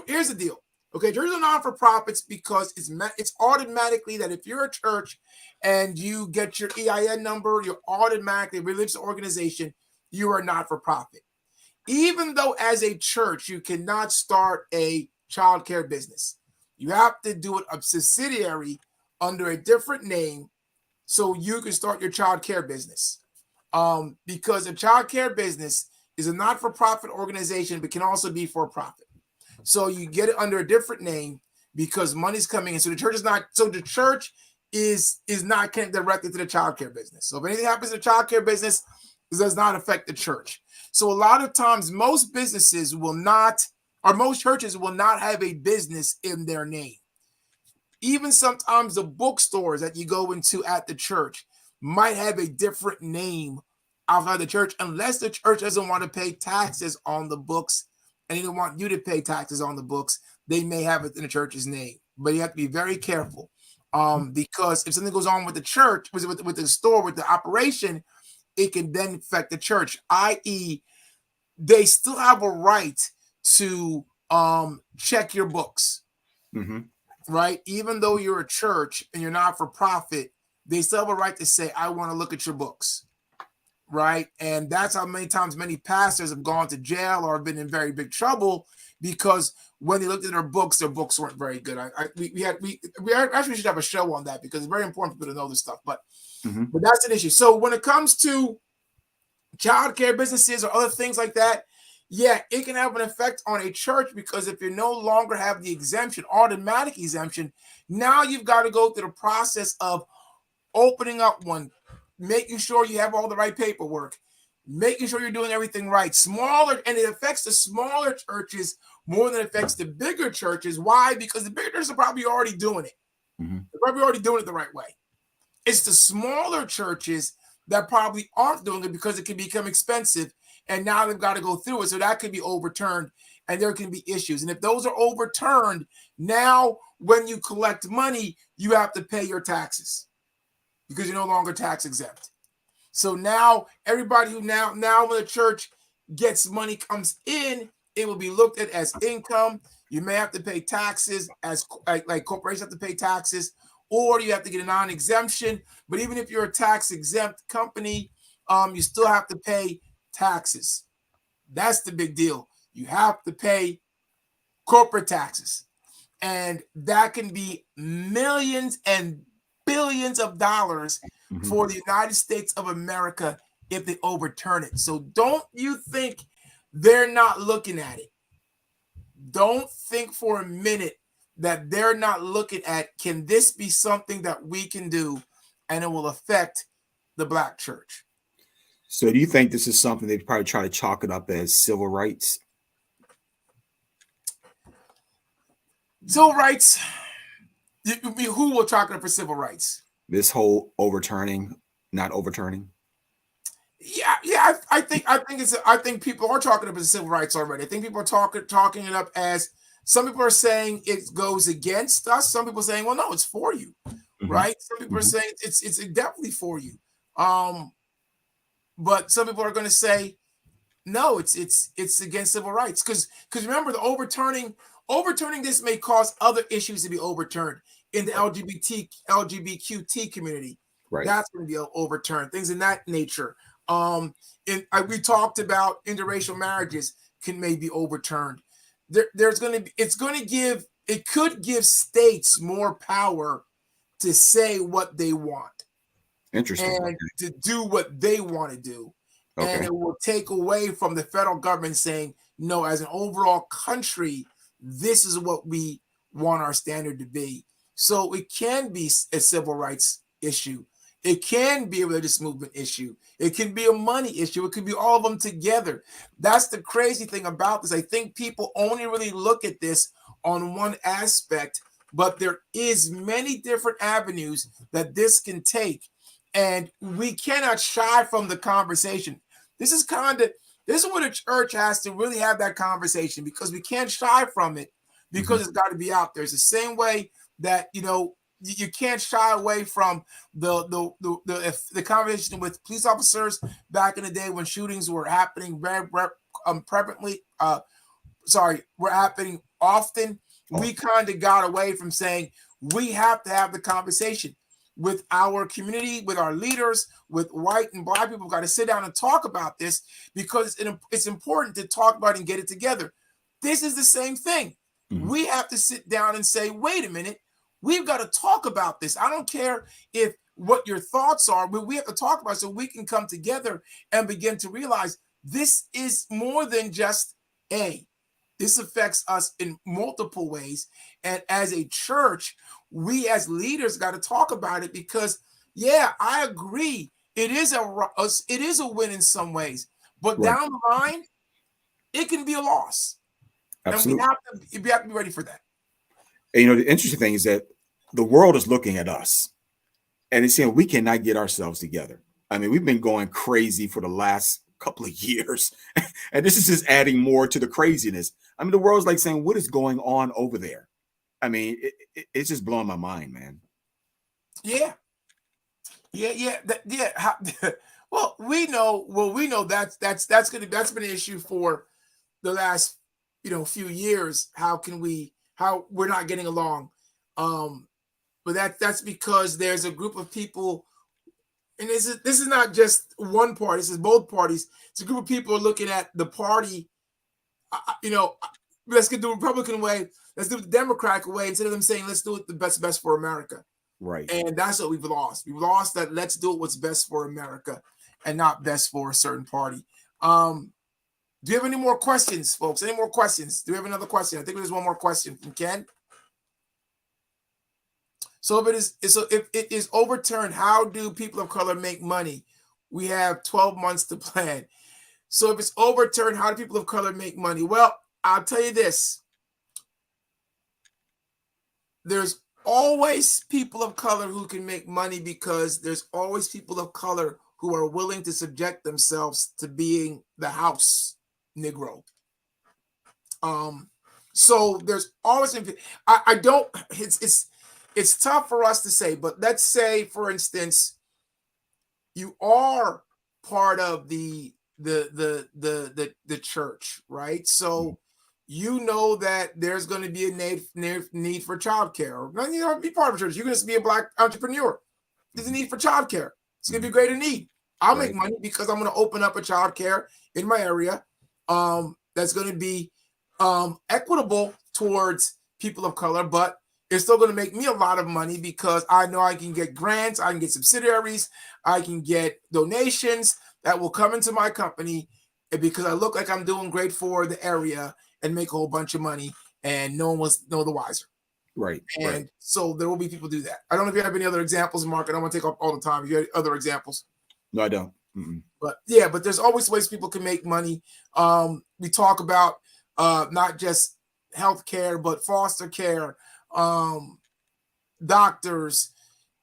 here's the deal. Okay, churches are non-for-profits because it's automatically that if you're a church and you get your EIN number, you're automatically a religious organization, you are not-for-profit. Even though as a church, you cannot start a childcare business. You have to do it a subsidiary under a different name so you can start your childcare business. Because a childcare business is a not-for-profit organization, but can also be for-profit. So you get it under a different name because money's coming in. So the church is not. So the church is not connected directly to the childcare business. So if anything happens to the childcare business, it does not affect the church. So a lot of times, most businesses will not, or most churches will not have a business in their name. Even sometimes the bookstores that you go into at the church might have a different name outside the church, unless the church doesn't want to pay taxes on the books and they don't want you to pay taxes on the books, they may have it in the church's name. But you have to be very careful, because if something goes on with the church, with the store, with the operation, it can then affect the church, i.e., they still have a right to check your books, right? Even though you're a church and you're not for profit, they still have a right to say, I want to look at your books, right? And that's how many times many pastors have gone to jail or have been in very big trouble, because when they looked at their books weren't very good. We actually should have a show on that, because it's very important for people to know this stuff. But that's an issue. So when it comes to childcare businesses or other things like that, yeah, it can have an effect on a church, because if you no longer have the exemption, automatic exemption, now you've got to go through the process of opening up one, making sure you have all the right paperwork, making sure you're doing everything right. Smaller, and it affects the smaller churches more than it affects the bigger churches. Why? Because the bigger churches are probably already doing it. They're probably already doing it the right way. It's the smaller churches that probably aren't doing it because it can become expensive, and now they've got to go through it. So that could be overturned, and there can be issues. And if those are overturned, now when you collect money, you have to pay your taxes, because you're no longer tax exempt. So now everybody who now when the church gets money comes in, it will be looked at as income. You may have to pay taxes, as like corporations have to pay taxes, or you have to get a non-exemption. But even if you're a tax exempt company, you still have to pay taxes. That's the big deal. You have to pay corporate taxes, and that can be millions and billions of dollars for the United States of America if they overturn it. So don't you think they're not looking at it. Don't think for a minute that they're not looking at, can this be something that we can do and it will affect the Black church? So do you think this is something they probably try to chalk it up as civil rights? Civil rights? Who will chalk it up for civil rights? This whole overturning, not overturning? Yeah. I think people are talking about civil rights already. I think people are talking it up as, some people are saying it goes against us. Some people are saying, well, no, it's for you, right? Some people are saying it's definitely for you. But some people are going to say, no, it's against civil rights, because remember, the overturning this may cause other issues to be overturned in the LGBTQT community. Right. That's going to be overturned. Things in that nature. We talked about interracial marriages can maybe overturned. It could give states more power to say what they want. Interesting. And to do what they want to do. Okay. And it will take away from the federal government saying, no, as an overall country, this is what we want our standard to be. So it can be a civil rights issue. It can be a religious movement issue. It can be a money issue. It could be all of them together. That's the crazy thing about this. I think people only really look at this on one aspect, but there is many different avenues that this can take. And we cannot shy from the conversation. This is what a church has to really have that conversation, because we can't shy from it, because it's got to be out there. It's the same way that, you can't shy away from the conversation with police officers back in the day when shootings were happening were happening often. We kind of got away from saying we have to have the conversation with our community, with our leaders, with white and Black people. We've got to sit down and talk about this, because it's important to talk about it and get it together. This is the same thing. We have to sit down and say, wait a minute, we've got to talk about this. I don't care if what your thoughts are, but we have to talk about it so we can come together and begin to realize this is more than just this affects us in multiple ways. And as a church, we as leaders got to talk about it, because, yeah, I agree. It is a win in some ways, but down the line, it can be a loss. Absolutely. And we have to be ready for that. And, the interesting thing is that the world is looking at us and it's saying we cannot get ourselves together. I mean, we've been going crazy for the last couple of years. And this is just adding more to the craziness. I mean, the world's like saying, what is going on over there? I mean, it's just blowing my mind, man. Yeah. Well, we know that's been an issue for the last few years. How we're not getting along. But that's because there's a group of people, and this is not just one party, this is both parties. It's a group of people looking at the party, let's get the Republican way, let's do it the Democratic way, instead of them saying, let's do it the best for America. Right. And that's what we've lost. We've lost that let's do it what's best for America and not best for a certain party. Do you have any more questions, folks? Any more questions? Do we have another question? I think there's one more question from Ken. So if it is overturned, how do people of color make money? We have 12 months to plan. So if it's overturned, how do people of color make money? Well, I'll tell you this. There's always people of color who can make money because there's always people of color who are willing to subject themselves to being the house Negro. So there's always, it's tough for us to say, but let's say, for instance, you are part of the church, right? So you know that there's going to be a need for childcare. Be part of the church. You're going to be a Black entrepreneur. There's a need for childcare. It's going to be a greater need. I'll make money because I'm going to open up a childcare in my area that's going to be equitable towards people of color, but it's still going to make me a lot of money because I know I can get grants, I can get subsidiaries, I can get donations that will come into my company because I look like I'm doing great for the area and make a whole bunch of money, and no one was the wiser. Right. And so there will be people do that. I don't know if you have any other examples, Mark. I don't want to take up all the time. If you have other examples. No, I don't. Mm-mm. But there's always ways people can make money. We talk about not just healthcare, but foster care, doctors.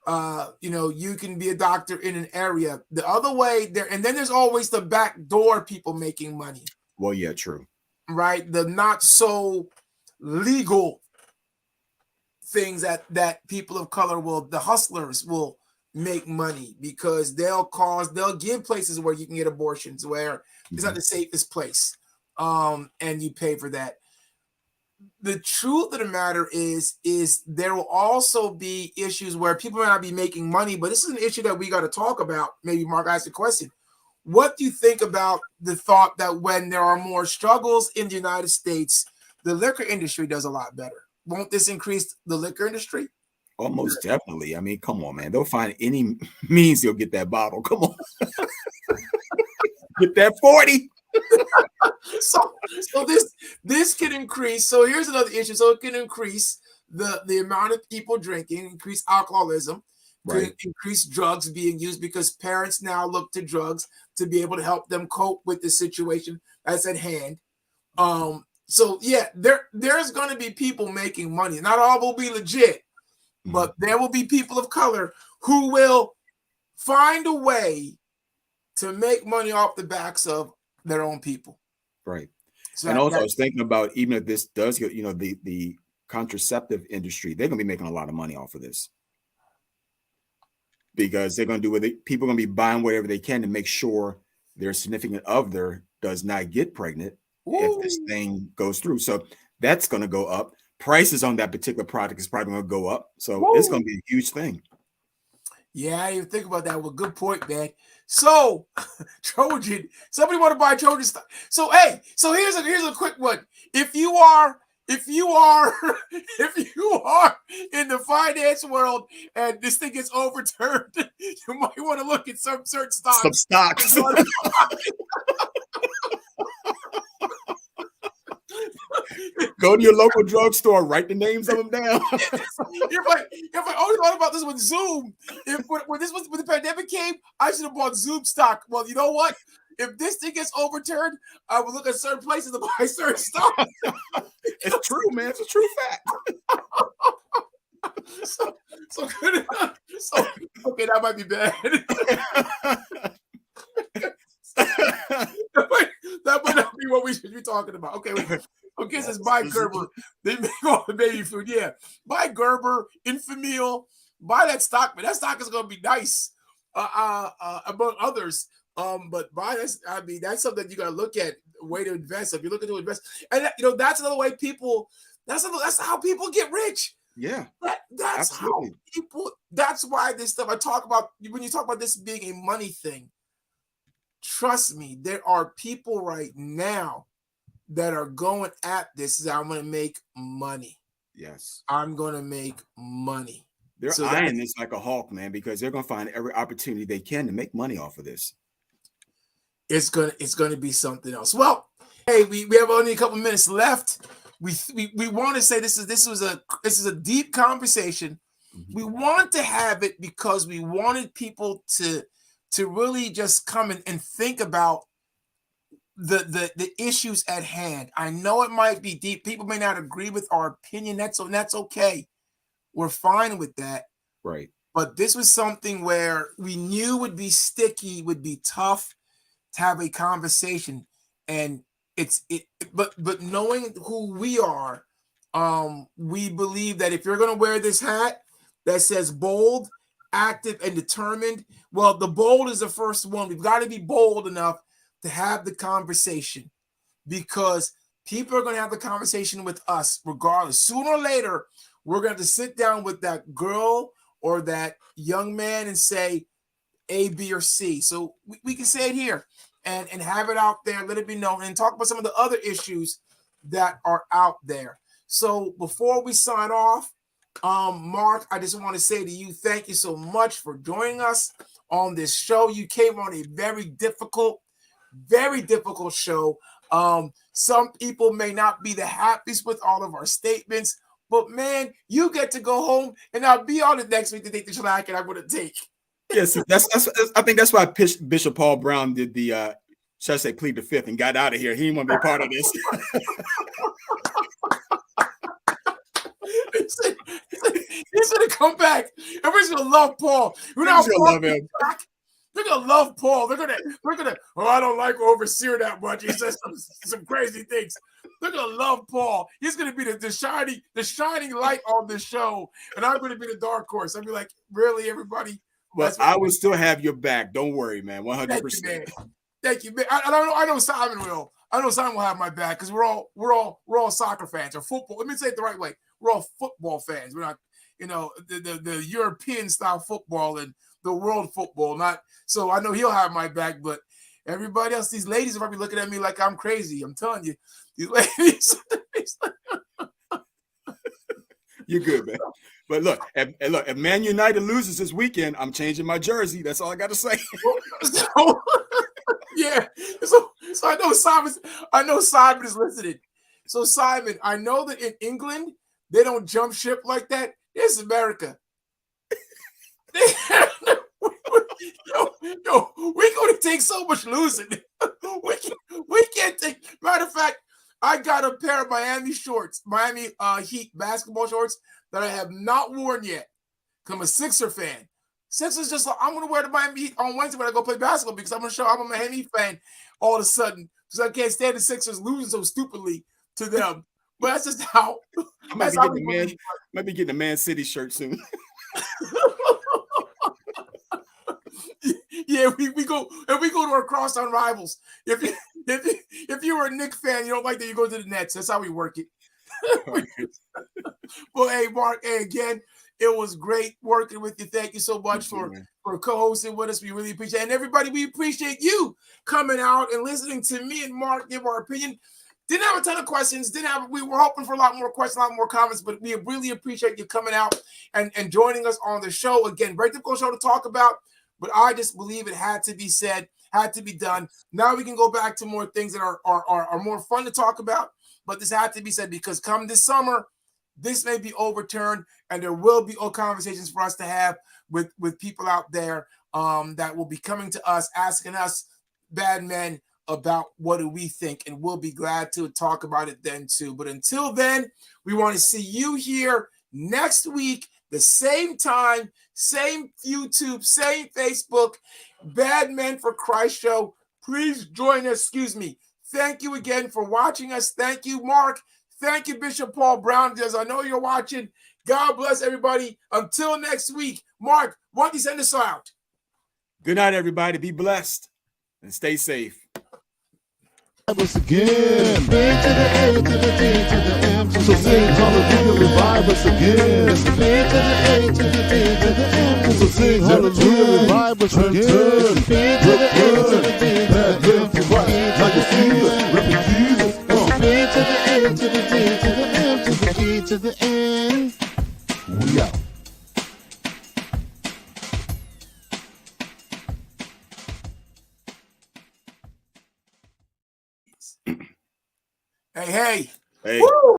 You can be a doctor in an area. The other way there, and then there's always the back door people making money. Well, yeah, true. Right, the not so legal things that people of color the hustlers will make money because they'll give places where you can get abortions where it's not the safest place, and you pay for that. The truth of the matter is there will also be issues where people may not be making money, but this is an issue that we got to talk about. Maybe Mark asked a question. What do you think about the thought that when there are more struggles in the United States, the liquor industry does a lot better? Won't this increase the liquor industry? Almost definitely. I mean, come on, man. They'll find any means they'll get that bottle. Come on. Get that 40. So this can increase. So here's another issue. So it can increase the amount of people drinking, increase alcoholism, right, increase drugs being used because parents now look to drugs to be able to help them cope with the situation that's at hand. So yeah, there's going to be people making money. Not all will be legit, but there will be people of color who will find a way to make money off the backs of their own people. Right. So and also I was thinking about, even if this does get, the contraceptive industry, they're going to be making a lot of money off of this. Because they're going to do people are going to be buying whatever they can to make sure their significant other does not get pregnant if this thing goes through. So that's going to go up. Prices on that particular product is probably going to go up. So it's going to be a huge thing. Yeah, I didn't even think about that. Well, good point, man. So Trojan, somebody want to buy Trojan stock. So here's a quick one. If you are in the finance world and this thing gets overturned, you might want to look at some certain stocks. Some stocks. Go to your local drugstore, write the names of them down. If I only thought about this with Zoom, when the pandemic came, I should have bought Zoom stock. Well, you know what? If this thing gets overturned, I will look at certain places to buy certain stocks. It's true, man. It's a true fact. So good enough. So okay, that might be bad. talking about? Okay, wait. Okay, it says buy Gerber. They make all the baby food. Yeah, buy Gerber, Infamil, buy that stock, man. That stock is gonna be nice, among others. But buy this. I mean, that's something you gotta look at. Way to invest. If you're looking to invest, and that's another way people. That's how people get rich. Yeah, that's absolutely. how people. That's why this stuff I talk about when you talk about this being a money thing. Trust me, there are people right now that are going at this. I'm going to make money. Yes, I'm going to make money. They're eyeing this like a hawk, man, because they're going to find every opportunity they can to make money off of this. It's going to be something else. Well, hey, we have only a couple minutes left. We want to say this is a deep conversation. Mm-hmm. We want to have it because we wanted people to really just come and think about the issues at hand. I know it might be deep. People may not agree with our opinion. That's okay. We're fine with that. Right. But this was something where we knew would be sticky, would be tough to have a conversation. And but knowing who we are, we believe that if you're going to wear this hat that says bold, active, and determined, well, the bold is the first one. We've got to be bold enough to have the conversation, because people are going to have the conversation with us regardless. Sooner or later, we're going to sit down with that girl or that young man and say A, B, or C. So we can say it here and have it out there, let it be known, and talk about some of the other issues that are out there. So before we sign off, Mark, I just want to say to you, thank you so much for joining us on this show. You came on a very difficult show. Some people may not be the happiest with all of our statements, but man, you get to go home and I'll be on it next week to take the shellac and I'm going to take. Yes, I think that's why Bishop Paul Brown did the should I say plead the fifth and got out of here. He didn't want to be a part of this. He's gonna come back. Everybody's gonna love Paul. You know, they're gonna love Paul. They're gonna. Oh, I don't like overseer that much. He says some crazy things. They're gonna love Paul. He's gonna be the shining light on the show, and I'm gonna be the dark horse. I'll be like, really, everybody. But I will still have your back. Don't worry, man. 100%. Thank you, man. I know Simon will. I know Simon will have my back because we're all soccer fans or football. Let me say it the right way. We're all football fans. We're not, the European style football and the world football. Not so. I know he'll have my back, but everybody else, these ladies are probably looking at me like I'm crazy. I'm telling you, these ladies. You're good, man. But look, if Man United loses this weekend, I'm changing my jersey. That's all I got to say. Yeah. So I know Simon is listening. So Simon, I know that in England they don't jump ship like that. It's America. Yo, we're going to take so much losing. We can't take. Matter of fact, I got a pair of Miami Heat basketball shorts that I have not worn yet. Because I'm a Sixer fan. Sixers just like, I'm going to wear the Miami Heat on Wednesday when I go play basketball because I'm going to show I'm a Miami Heat fan all of a sudden because I can't stand the Sixers losing so stupidly to them. But that's just how. I might be getting a Man City shirt soon. Yeah, we go to our crosstown rivals. If you were a Knicks fan, you don't like that, you go to the Nets. That's how we work it. Well, hey, Mark, hey, again, it was great working with you. Thank you so much for co-hosting with us. We really appreciate it. And everybody, we appreciate you coming out and listening to me and Mark give our opinion. Didn't have a ton of questions. We were hoping for a lot more questions, a lot more comments, but we really appreciate you coming out and joining us on the show. Again, very difficult show to talk about, but I just believe it had to be said, had to be done. Now we can go back to more things that are more fun to talk about, but this had to be said because come this summer, this may be overturned and there will be conversations for us to have with people out there that will be coming to us, asking us, bad men, about what do we think, and we'll be glad to talk about it then too. But until then, we want to see you here next week, the same time, same YouTube, same Facebook, Bad Men for Christ show. Please join us, Thank you again for watching us. Thank you, Mark. Thank you, Bishop Paul Brown. As I know you're watching. God bless everybody. Until next week. Mark, why don't you send us out? Good night, everybody. Be blessed and stay safe. Us again. A to the A to the D to the M. So sing hallelujah, revive us again. A to the A to the D to the M. So sing hallelujah, revive us again. A to the A to the D to the M. Like a fever, ripping Jesus. A to the A to the D to the M to the E to the N. We out. Hey. Hey. Woo!